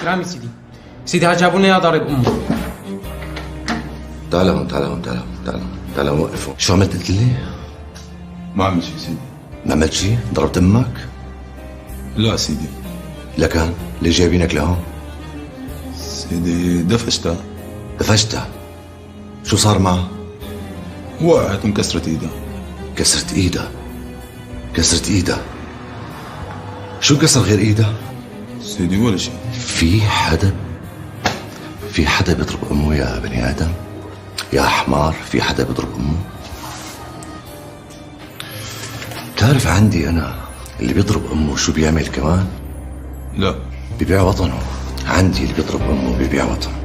كلامي سيدي ها جابوا لنا اياه ضارب امه. تعالوا وقفوا. شو عملت قلت لي؟ ما عملت شيء سيدي. ما عملت شيء؟ ضربت امك؟ لا سيدي. لكن ليه جايبينك لهون؟ سيدي دفشتها. دفشتها؟ شو صار معها؟ وقعت وانكسرت ايدها. كسرت ايدها؟ شو كسر غير ايدها؟ سيدي ولا شيء. في حدا بيضرب امه يا بني ادم؟ يا حمار، في حدا بيضرب امه؟ بتعرف عندي انا اللي بيضرب امه شو بيعمل كمان؟ لا. بيبيع وطنه. عندي اللي بيضرب امه بيبيع وطنه.